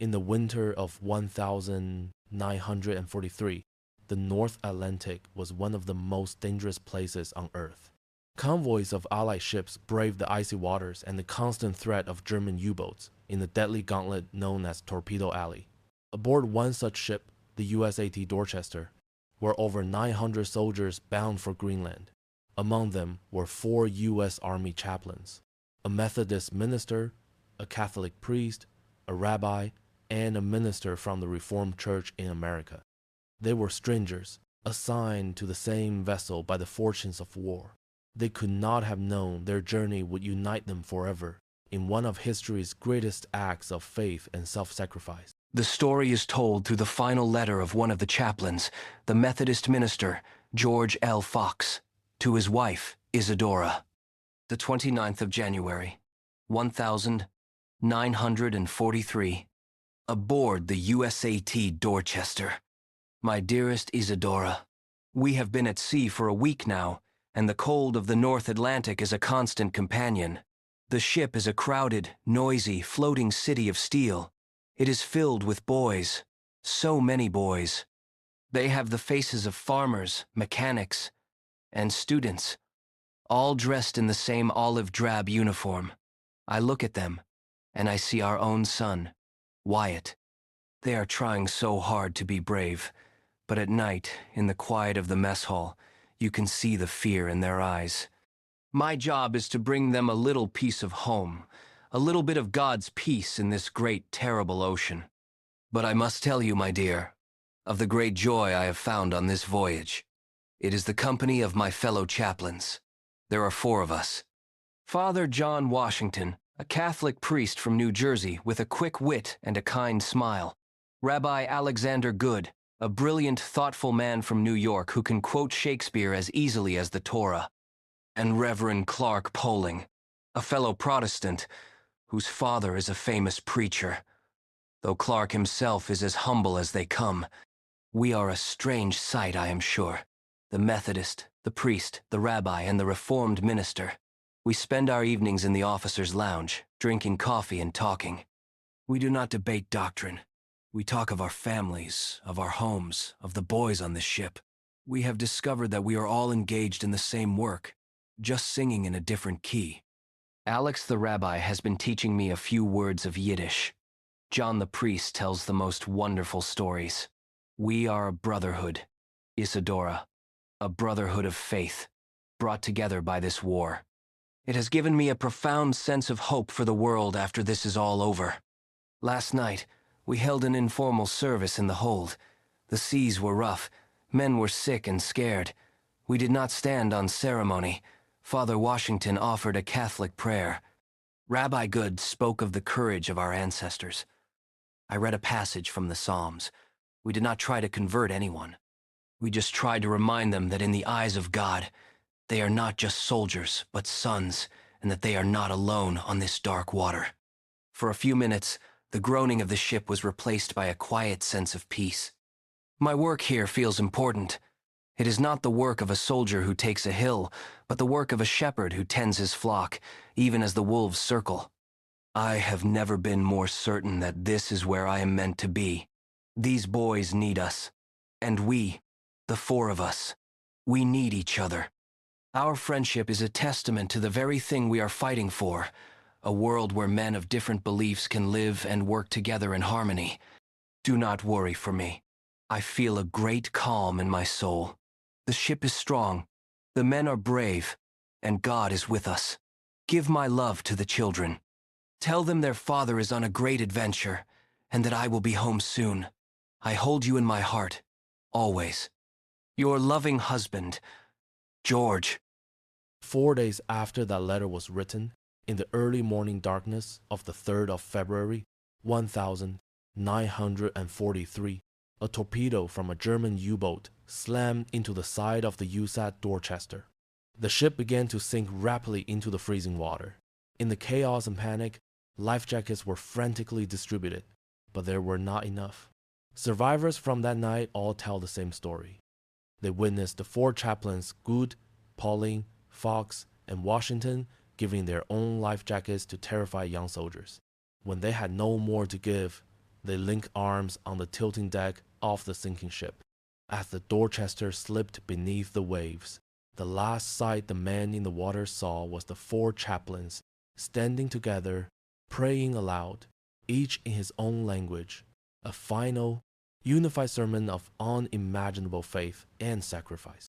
In the winter of 1943, the North Atlantic was one of the most dangerous places on Earth. Convoys of Allied ships braved the icy waters and the constant threat of German U-boats in the deadly gauntlet known as Torpedo Alley. Aboard one such ship, the USAT Dorchester, were over 900 soldiers bound for Greenland. Among them were 4 U.S. Army chaplains, a Methodist minister, a Catholic priest, a rabbi, and a minister from the Reformed Church in America. They were strangers, assigned to the same vessel by the fortunes of war. They could not have known their journey would unite them forever in one of history's greatest acts of faith and self-sacrifice. The story is told through the final letter of one of the chaplains, the Methodist minister, George L. Fox, to his wife, Isadora. The 29th of January, 1943, aboard the USAT Dorchester. My dearest Isadora, we have been at sea for a week now, and the cold of the North Atlantic is a constant companion. The ship is a crowded, noisy, floating city of steel. It is filled with boys, so many boys. They have the faces of farmers, mechanics, and students, all dressed in the same olive drab uniform. I look at them, and I see our own son, Wyatt. They are trying so hard to be brave, but at night, in the quiet of the mess hall, you can see the fear in their eyes. My job is to bring them a little piece of home, a little bit of God's peace in this great, terrible ocean. But I must tell you, my dear, of the great joy I have found on this voyage. It is the company of my fellow chaplains. There are 4 of us. Father John Washington, a Catholic priest from New Jersey with a quick wit and a kind smile. Rabbi Alexander Good, a brilliant, thoughtful man from New York who can quote Shakespeare as easily as the Torah. And Reverend Clark Poling, a fellow Protestant whose father is a famous preacher. Though Clark himself is as humble as they come, we are a strange sight, I am sure. The Methodist, the priest, the rabbi, and the Reformed minister. We spend our evenings in the officers' lounge, drinking coffee and talking. We do not debate doctrine. We talk of our families, of our homes, of the boys on this ship. We have discovered that we are all engaged in the same work, just singing in a different key. Alex the rabbi has been teaching me a few words of Yiddish. John the priest tells the most wonderful stories. We are a brotherhood, Isadora, a brotherhood of faith, brought together by this war. It has given me a profound sense of hope for the world after this is all over. Last night, we held an informal service in the hold. The seas were rough, men were sick and scared. We did not stand on ceremony. Father Washington offered a Catholic prayer. Rabbi Good spoke of the courage of our ancestors. I read a passage from the Psalms. We did not try to convert anyone. We just tried to remind them that in the eyes of God, they are not just soldiers, but sons, and that they are not alone on this dark water. For a few minutes, the groaning of the ship was replaced by a quiet sense of peace. My work here feels important. It is not the work of a soldier who takes a hill, but the work of a shepherd who tends his flock, even as the wolves circle. I have never been more certain that this is where I am meant to be. These boys need us. And we, the 4 of us, we need each other. Our friendship is a testament to the very thing we are fighting for, a world where men of different beliefs can live and work together in harmony. Do not worry for me. I feel a great calm in my soul. The ship is strong, the men are brave, and God is with us. Give my love to the children. Tell them their father is on a great adventure, and that I will be home soon. I hold you in my heart, always. Your loving husband, George. 4 days after that letter was written, in the early morning darkness of the 3rd of February, 1943, a torpedo from a German U-boat slammed into the side of the USAT Dorchester. The ship began to sink rapidly into the freezing water. In the chaos and panic, life jackets were frantically distributed, but there were not enough. Survivors from that night all tell the same story. They witnessed the 4 chaplains, Good, Pauling, Fox, and Washington, giving their own life jackets to terrified young soldiers. When they had no more to give, They linked arms on the tilting deck of the sinking ship. As the Dorchester slipped beneath the waves, the last sight the man in the water saw was the four chaplains standing together, praying aloud, each in his own language, a final, unified sermon of unimaginable faith and sacrifice.